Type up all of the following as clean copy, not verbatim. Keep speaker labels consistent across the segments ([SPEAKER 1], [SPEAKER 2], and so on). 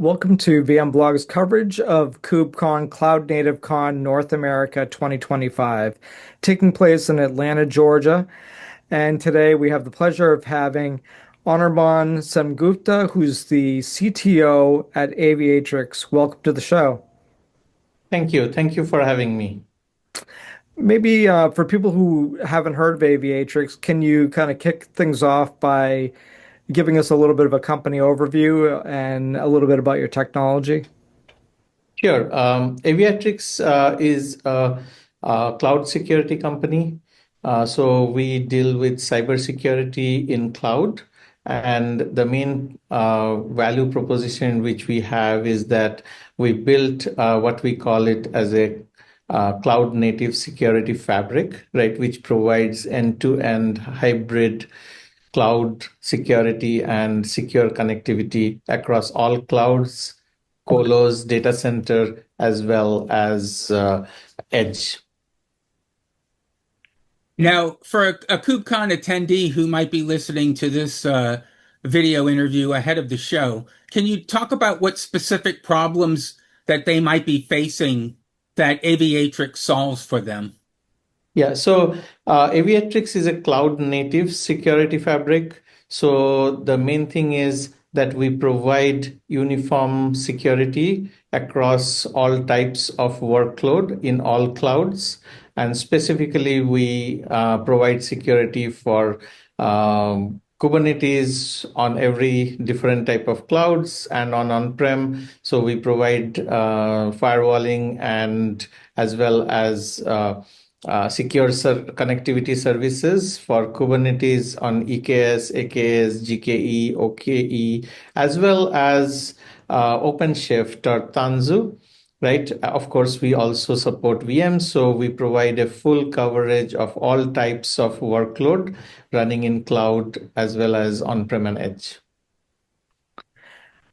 [SPEAKER 1] Welcome to VMblog's coverage of KubeCon CloudNativeCon North America 2025, taking place in Atlanta, Georgia. And today we have the pleasure of having Anirban Sengupta, who's the CTO at Aviatrix. Welcome to the show.
[SPEAKER 2] Thank you. Thank you for having me.
[SPEAKER 1] Maybe for people who haven't heard of Aviatrix, can you kind of kick things off by giving us a little bit of a company overview and a little bit about your technology?
[SPEAKER 2] Sure. Aviatrix is a cloud security company. So we deal with cybersecurity in cloud. And the main value proposition which we have is that we built what we call it as a cloud native security fabric, right, which provides end-to-end hybrid cloud security and secure connectivity across all clouds, colos, data center, as well as edge.
[SPEAKER 3] Now, for a KubeCon attendee who might be listening to this video interview ahead of the show, can you talk about what specific problems that they might be facing that Aviatrix solves for them?
[SPEAKER 2] Yeah, so Aviatrix is a cloud native security fabric. So the main thing is that we provide uniform security across all types of workload in all clouds. And specifically, we provide security for Kubernetes on every different type of clouds and on-prem. So we provide firewalling and as well as secure connectivity services for Kubernetes on EKS, AKS, GKE, OKE, as well as OpenShift or Tanzu, right? Of course, we also support VMs, so we provide a full coverage of all types of workload running in cloud as well as on-prem and edge.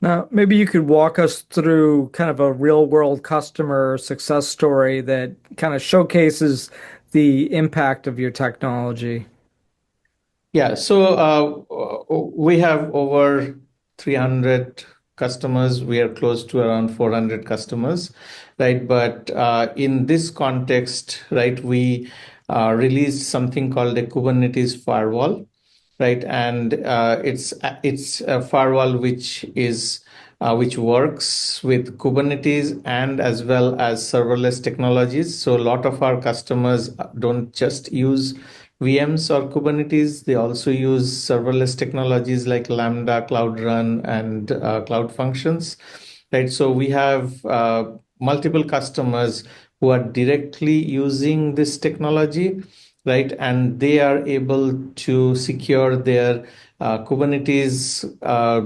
[SPEAKER 1] Now, maybe you could walk us through kind of a real world customer success story that kind of showcases the impact of your technology.
[SPEAKER 2] Yeah, so we have over 300 customers. We are close to around 400 customers, right? But in this context, right, we released something called a Kubernetes firewall, right? And it's a firewall which works with Kubernetes and as well as serverless technologies. So a lot of our customers don't just use VMs or Kubernetes, they also use serverless technologies like Lambda, Cloud Run, and Cloud Functions, right? So we have multiple customers who are directly using this technology, right? And they are able to secure their Kubernetes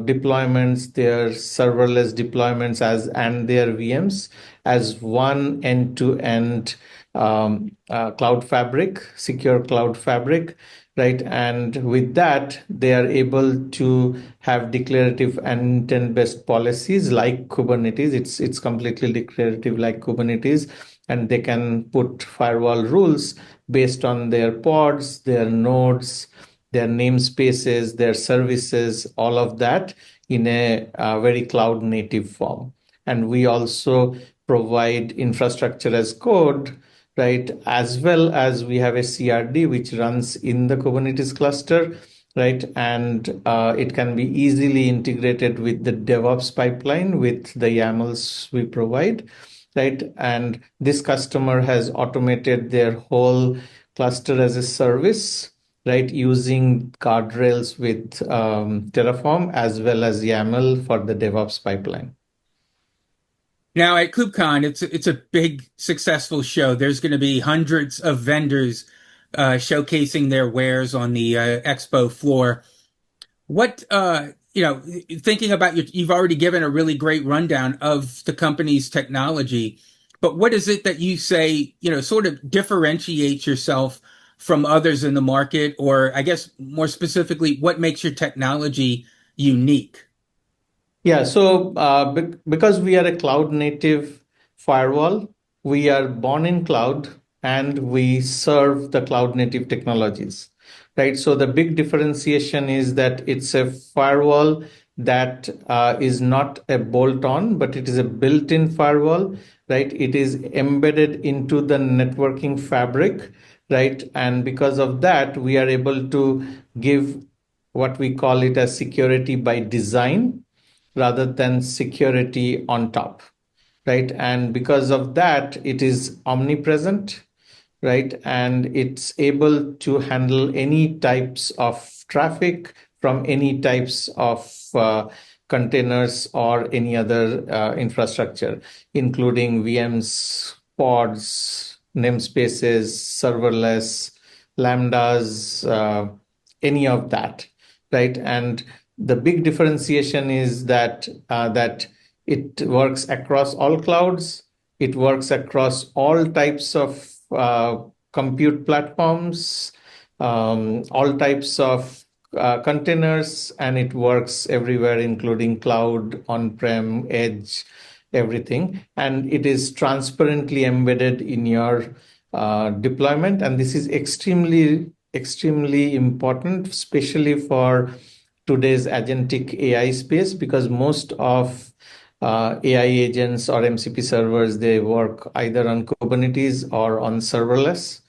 [SPEAKER 2] deployments, their serverless deployments and their VMs as one end-to-end cloud fabric, secure cloud fabric, right? And with that, they are able to have declarative and intent-based policies like Kubernetes. It's completely declarative like Kubernetes, and they can put firewall rules based on their pods, their nodes, their namespaces, their services, all of that in a very cloud native form. And we also provide infrastructure as code, right? As well as we have a CRD which runs in the Kubernetes cluster, right? And it can be easily integrated with the DevOps pipeline with the YAMLs we provide, right? And this customer has automated their whole cluster as a service, right? Using guardrails with Terraform as well as YAML for the DevOps pipeline.
[SPEAKER 3] Now at KubeCon, it's a big successful show. There's going to be hundreds of vendors showcasing their wares on the Expo floor. What thinking about you've already given a really great rundown of the company's technology, but what is it that you say, sort of differentiates yourself from others in the market, or I guess more specifically, what makes your technology unique?
[SPEAKER 2] Yeah, so because we are a cloud native firewall, we are born in cloud and we serve the cloud native technologies, right? So the big differentiation is that it's a firewall that is not a bolt-on, but it is a built-in firewall, right? It is embedded into the networking fabric, right? And because of that, we are able to give what we call it as security by design rather than security on top, right? And because of that, it is omnipresent, right? And it's able to handle any types of traffic from any types of containers or any other infrastructure, including VMs, pods, namespaces, serverless, lambdas, any of that, right? And the big differentiation is that it works across all clouds. It works across all types of compute platforms, all types of containers, and it works everywhere, including cloud, on-prem, edge, everything. And it is transparently embedded in your deployment. And this is extremely important, especially for today's agentic AI space, because most of AI agents or MCP servers, they work either on Kubernetes or on serverless,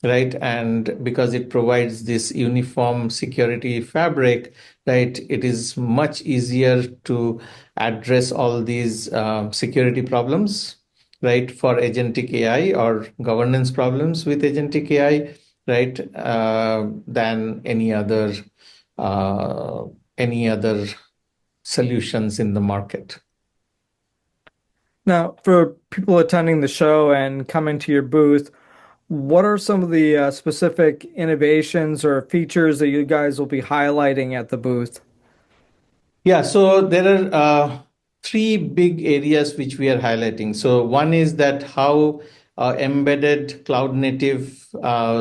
[SPEAKER 2] right? And because it provides this uniform security fabric, right, it is much easier to address all these security problems, right, for agentic AI or governance problems with agentic AI, right, than uh, any other solutions in the market.
[SPEAKER 1] Now, for people attending the show and coming to your booth, what are some of the specific innovations or features that you guys will be highlighting at the booth?
[SPEAKER 2] Yeah, so there are three big areas which we are highlighting. So one is that how embedded cloud native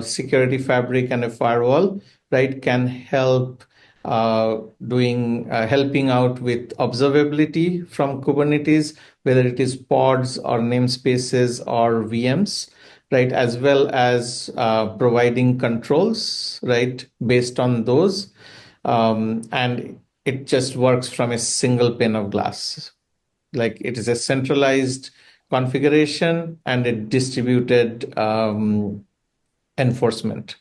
[SPEAKER 2] security fabric and a firewall, right, can help helping out with observability from Kubernetes, whether it is pods or namespaces or VMs, right, as well as providing controls, right, based on those. And it just works from a single pane of glass. Like it is a centralized configuration and a distributed enforcement.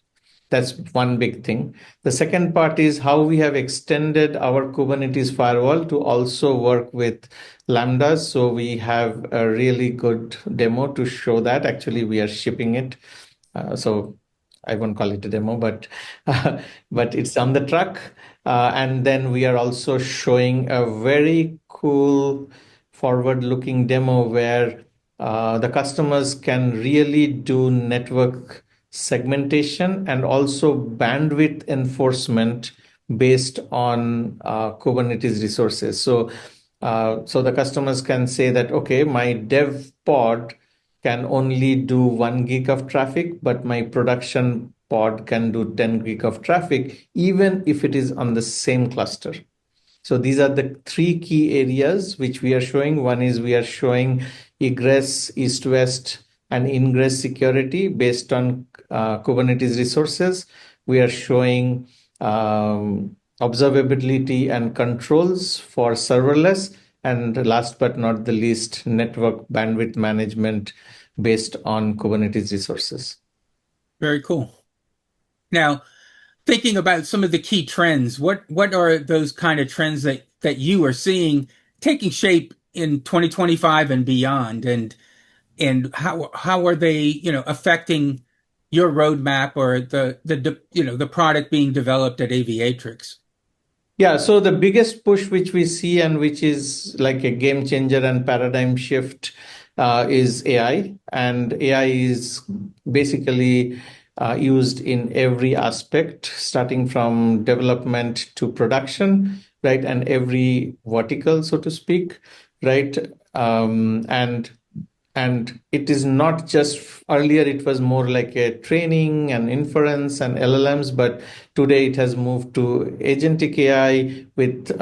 [SPEAKER 2] That's one big thing. The second part is how we have extended our Kubernetes firewall to also work with Lambdas. So we have a really good demo to show that. Actually, we are shipping it. So I won't call it a demo, but but it's on the truck. And then we are also showing a very cool forward-looking demo where the customers can really do network segmentation and also bandwidth enforcement based on Kubernetes resources. So the customers can say that, okay, my dev pod can only do 1 gig of traffic, but my production pod can do 10 gig of traffic, even if it is on the same cluster. So these are the three key areas which we are showing. One is we are showing egress, east-west, and ingress security based on Kubernetes resources. We are showing observability and controls for serverless. And last but not the least, network bandwidth management based on Kubernetes resources.
[SPEAKER 3] Very cool. Now, thinking about some of the key trends, what are those kind of trends that you are seeing taking shape in 2025 and beyond, and how are they, affecting your roadmap or the product being developed at Aviatrix?
[SPEAKER 2] Yeah, so the biggest push which we see and which is like a game changer and paradigm shift is AI. And AI is basically used in every aspect, starting from development to production, right? And every vertical, so to speak, right? And it is not just earlier, it was more like a training and inference and LLMs, but today it has moved to agentic AI with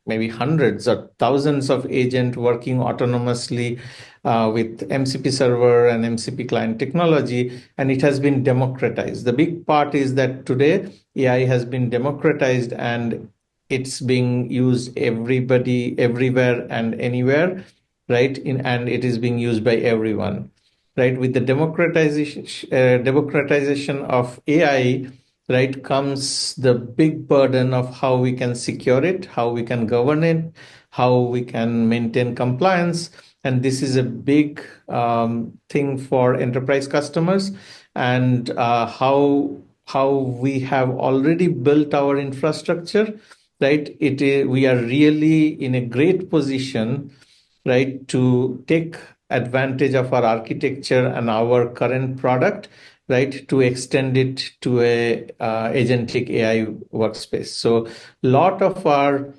[SPEAKER 2] maybe hundreds or thousands of agents working autonomously with MCP server and MCP client technology, and it has been democratized. The big part is that today AI has been democratized, and it's being used everybody, everywhere and anywhere, right? And it is being used by everyone, right? With the democratization of AI, right, comes the big burden of how we can secure it, how we can govern it, how we can maintain compliance. And this is a big thing for enterprise customers, and how we have already built our infrastructure, right? We are really in a great position, right, to take advantage of our architecture and our current product, right, to extend it to a agentic AI workspace. So a lot of our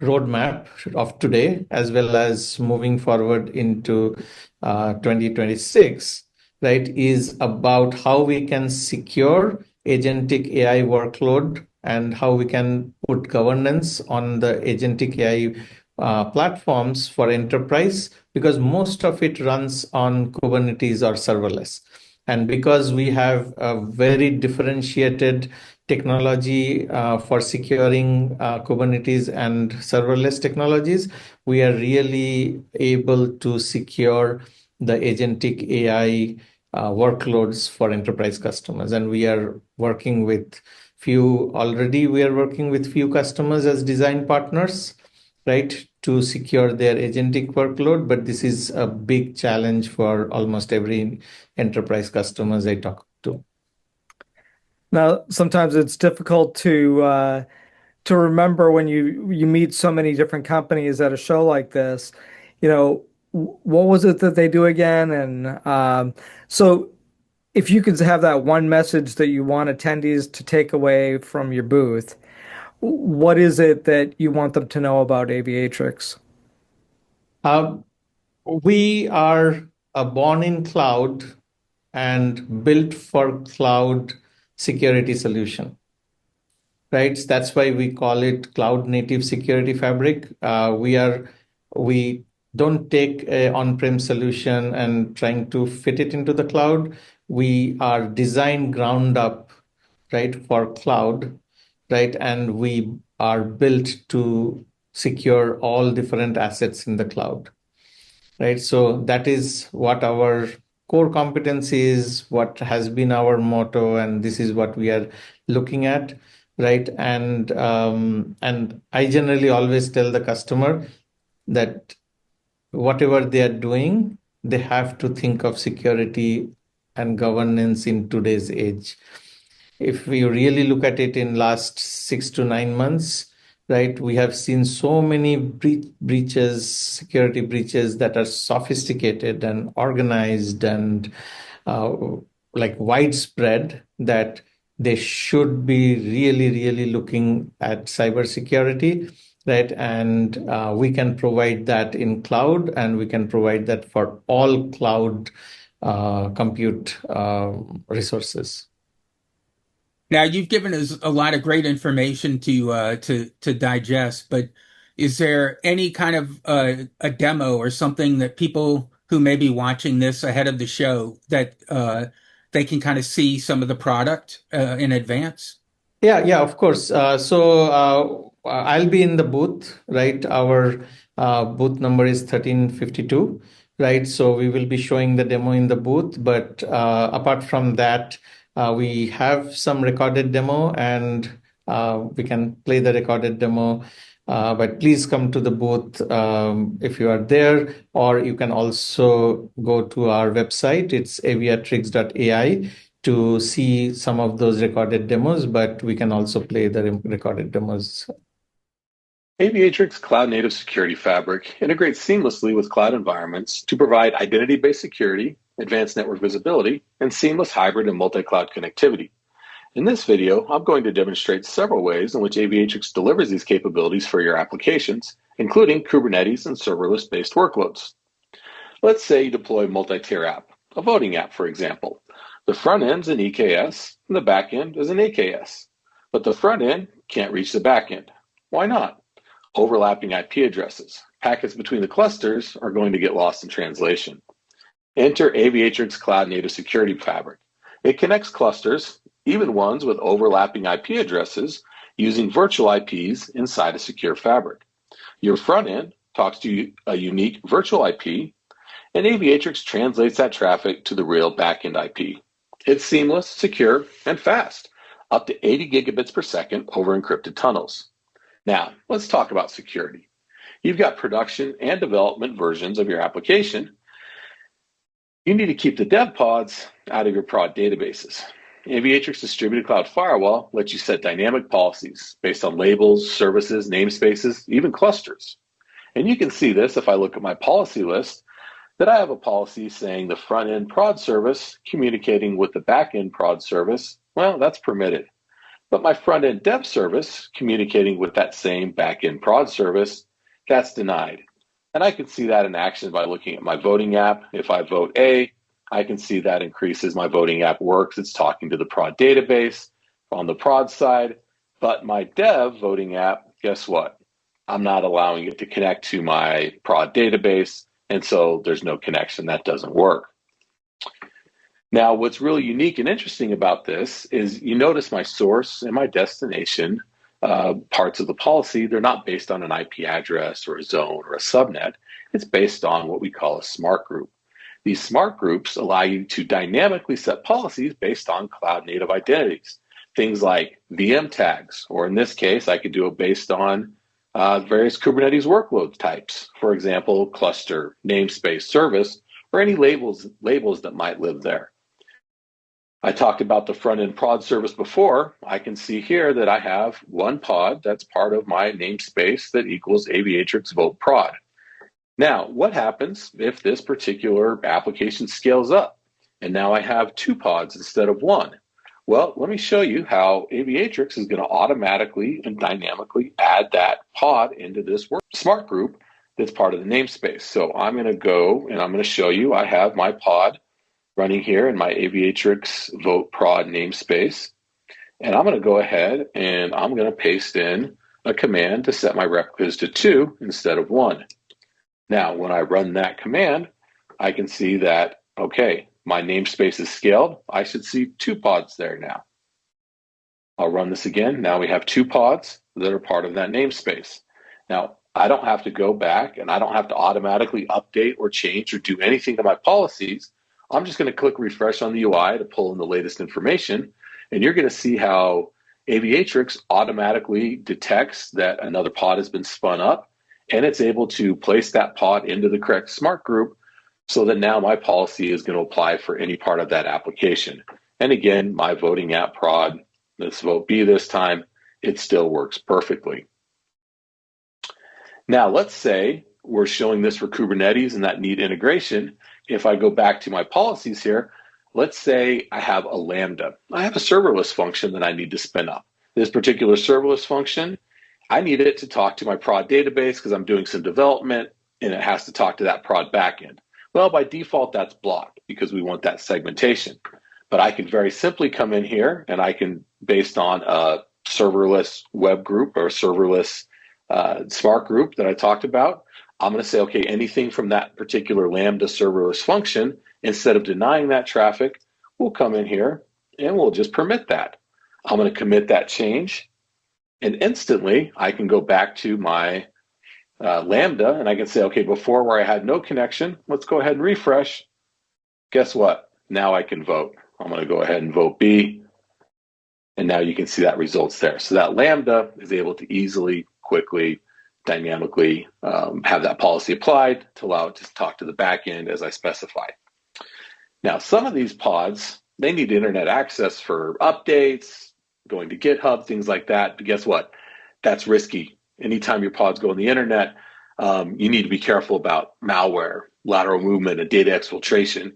[SPEAKER 2] roadmap of today, as well as moving forward into 2026, right, is about how we can secure agentic AI workload and how we can put governance on the agentic AI platforms for enterprise, because most of it runs on Kubernetes or serverless. And because we have a very differentiated technology for securing Kubernetes and serverless technologies, we are really able to secure the agentic AI workloads for enterprise customers. And we are working with few customers as design partners, right, to secure their agentic workload. But this is a big challenge for almost every enterprise customers I talk to.
[SPEAKER 1] Now, sometimes it's difficult to remember when you meet so many different companies at a show like this. What was it that they do again? And so, if you could have that one message that you want attendees to take away from your booth, what is it that you want them to know about Aviatrix?
[SPEAKER 2] Um, we are a born in cloud and built for cloud security solution, right? That's why we call it Cloud Native Security Fabric. We don't take a on-prem solution and trying to fit it into the cloud. We are designed ground up, right, for cloud, right? And we are built to secure all different assets in the cloud, right? So that is what our core competency is, what has been our motto, and this is what we are looking at, right? And I generally always tell the customer that whatever they are doing, they have to think of security and governance in today's age. If we really look at it in last 6 to 9 months, right, we have seen so many breaches, security breaches that are sophisticated and organized and uh, like widespread, that they should be really, really looking at cybersecurity, right? And we can provide that in cloud, and we can provide that for all cloud compute resources.
[SPEAKER 3] Now, you've given us a lot of great information to digest, but is there any kind of a demo or something that people who may be watching this ahead of the show that they can kind of see some of the product in advance?
[SPEAKER 2] Yeah, of course. I'll be in the booth, right? Our booth number is 1352, right? So we will be showing the demo in the booth. But apart from that, we have some recorded demo, and we can play the recorded demo. But please come to the booth if you are there, or you can also go to our website. It's aviatrix.ai to see some of those recorded demos, but we can also play the recorded demos.
[SPEAKER 4] Aviatrix Cloud Native Security Fabric integrates seamlessly with cloud environments to provide identity-based security, advanced network visibility, and seamless hybrid and multi-cloud connectivity. In this video, I'm going to demonstrate several ways in which Aviatrix delivers these capabilities for your applications, including Kubernetes and serverless-based workloads. Let's say you deploy a multi-tier app, a voting app, for example. The front end's an EKS, and the back end is an AKS. But the front end can't reach the back end. Why not? Overlapping IP addresses. Packets between the clusters are going to get lost in translation. Enter Aviatrix Cloud Native Security Fabric. It connects clusters, even ones with overlapping IP addresses, using virtual IPs inside a secure fabric. Your front end talks to a unique virtual IP, and Aviatrix translates that traffic to the real backend IP. It's seamless, secure, and fast, up to 80 gigabits per second over encrypted tunnels. Now, let's talk about security. You've got production and development versions of your application. You need to keep the dev pods out of your prod databases. Aviatrix Distributed Cloud Firewall lets you set dynamic policies based on labels, services, namespaces, even clusters. And you can see this if I look at my policy list, that I have a policy saying the front-end prod service communicating with the back-end prod service, well, that's permitted. But my front-end dev service communicating with that same back-end prod service, that's denied. And I can see that in action by looking at my voting app. If I vote A, I can see that increases my voting app works. It's talking to the prod database on the prod side. But my dev voting app, guess what? I'm not allowing it to connect to my prod database. And so there's no connection. That doesn't work. Now, what's really unique and interesting about this is you notice my source and my destination parts of the policy, they're not based on an IP address or a zone or a subnet. It's based on what we call a smart group. These smart groups allow you to dynamically set policies based on cloud native identities. Things like VM tags, or in this case, I could do it based on various Kubernetes workload types. For example, cluster, namespace, service, or any labels that might live there. I talked about the front-end prod service before. I can see here that I have one pod that's part of my namespace that equals Aviatrix vote prod. Now, what happens if this particular application scales up? And now I have two pods instead of one. Well, let me show you how Aviatrix is going to automatically and dynamically add that pod into this smart group that's part of the namespace. So I'm going to go and I'm going to show you I have my pod running here in my Aviatrix vote prod namespace. And I'm going to go ahead and I'm going to paste in a command to set my replicas to 2 instead of 1. Now, when I run that command, I can see that, okay, my namespace is scaled. I should see 2 pods there now. I'll run this again. Now we have 2 pods that are part of that namespace. Now, I don't have to go back and I don't have to automatically update or change or do anything to my policies. I'm just going to click refresh on the UI to pull in the latest information. And you're going to see how Aviatrix automatically detects that another pod has been spun up, and it's able to place that pod into the correct smart group so that now my policy is going to apply for any part of that application. And again, my voting app prod, let's vote B this time, it still works perfectly. Now, let's say we're showing this for Kubernetes and that neat integration. If I go back to my policies here, let's say I have a Lambda. I have a serverless function that I need to spin up. This particular serverless function, I need it to talk to my prod database because I'm doing some development and it has to talk to that prod backend. Well, by default, that's blocked because we want that segmentation. But I can very simply come in here and I can, based on a serverless web group or a serverless smart group that I talked about, I'm going to say, okay, anything from that particular Lambda serverless function, instead of denying that traffic, we'll come in here and we'll just permit that. I'm going to commit that change. And instantly, I can go back to my Lambda and I can say, okay, before where I had no connection, let's go ahead and refresh. Guess what? Now I can vote. I'm going to go ahead and vote B. And now you can see that results there. So that Lambda is able to easily, quickly, dynamically have that policy applied to allow it to talk to the back end as I specified. Now, some of these pods, they need internet access for updates, going to GitHub, things like that. But guess what? That's risky. Anytime your pods go on the internet, you need to be careful about malware, lateral movement, and data exfiltration.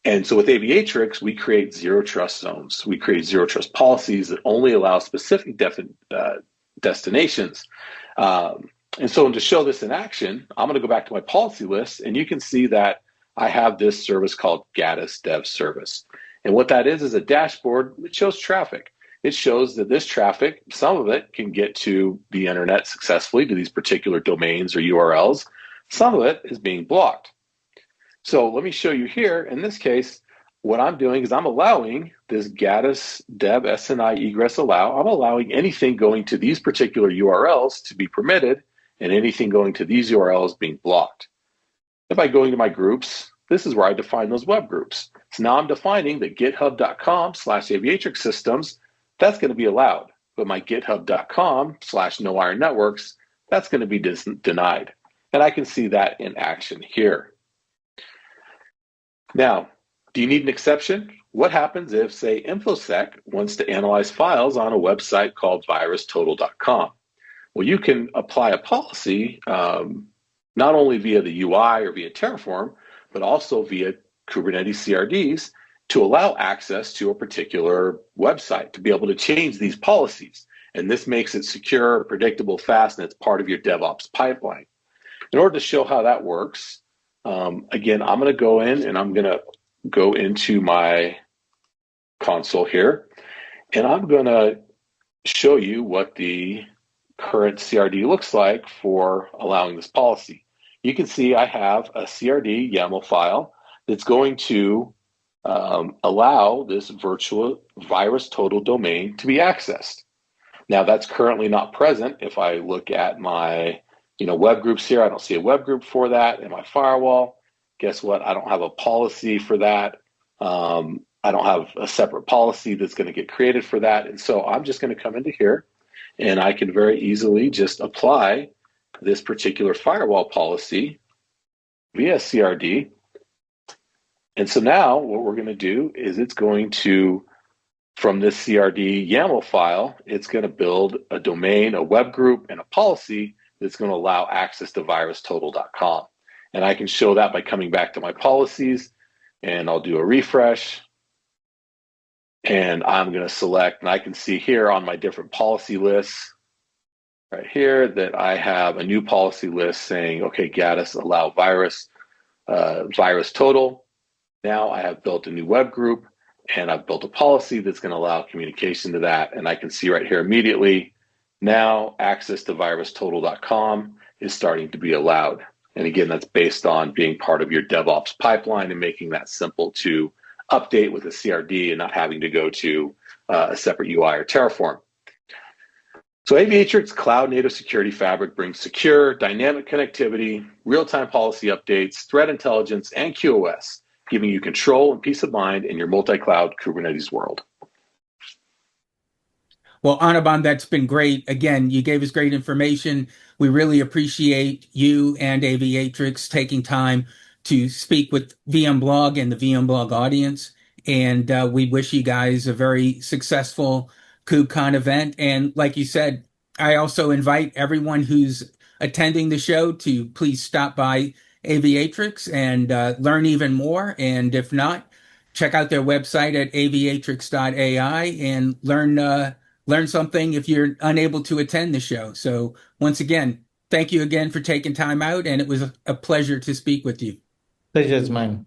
[SPEAKER 4] And so with Aviatrix, we create zero trust zones. We create zero trust policies that only allow specific destinations. And so to show this in action, I'm going to go back to my policy list, and you can see that I have this service called Gaddis Dev Service. And what that is a dashboard that shows traffic. It shows that this traffic, some of it can get to the internet successfully to these particular domains or URLs. Some of it is being blocked. So let me show you here. In this case, what I'm doing is I'm allowing this Gaddis dev SNI egress allow. I'm allowing anything going to these particular URLs to be permitted and anything going to these URLs being blocked. And by going to my groups, this is where I define those web groups. So now I'm defining that github.com/aviatrix systems, that's going to be allowed. But my github.com/no iron networks, that's going to be denied. And I can see that in action here. Now, do you need an exception? What happens if, say, InfoSec wants to analyze files on a website called virustotal.com? Well, you can apply a policy not only via the UI or via Terraform, but also via Kubernetes CRDs to allow access to a particular website, to be able to change these policies. And this makes it secure, predictable, fast, and it's part of your DevOps pipeline. In order to show how that works, again, I'm going to go in and I'm going to go into my console here, and I'm going to show you what the current CRD looks like for allowing this policy. You can see I have a CRD YAML file that's going to allow this virtual virus total domain to be accessed. Now that's currently not present. If I look at my web groups here, I don't see a web group for that in my firewall. Guess what? I don't have a policy for that. I don't have a separate policy that's going to get created for that. And so I'm just going to come into here and I can very easily just apply this particular firewall policy via CRD. And so now what we're going to do is it's going to, from this CRD YAML file, it's going to build a domain, a web group, and a policy that's going to allow access to virustotal.com. And I can show that by coming back to my policies, and I'll do a refresh. And I'm going to select, and I can see here on my different policy lists right here that I have a new policy list saying, okay, Gaddis allow virus total. Now I have built a new web group, and I've built a policy that's going to allow communication to that. And I can see right here immediately, now access to virustotal.com is starting to be allowed. And again, that's based on being part of your DevOps pipeline and making that simple to update with a CRD and not having to go to a separate UI or Terraform. So Aviatrix Cloud Native Security Fabric brings secure, dynamic connectivity, real-time policy updates, threat intelligence, and QoS, giving you control and peace of mind in your multi-cloud Kubernetes world.
[SPEAKER 3] Well, Anirban, that's been great. Again, you gave us great information. We really appreciate you and Aviatrix taking time to speak with VMblog and the VMblog audience. And we wish you guys a very successful KubeCon event. And like you said, I also invite everyone who's attending the show to please stop by Aviatrix and learn even more. And if not, check out their website at aviatrix.ai and learn something if you're unable to attend the show. So once again, thank you again for taking time out, and it was a pleasure to speak with you.
[SPEAKER 2] Pleasure is mine.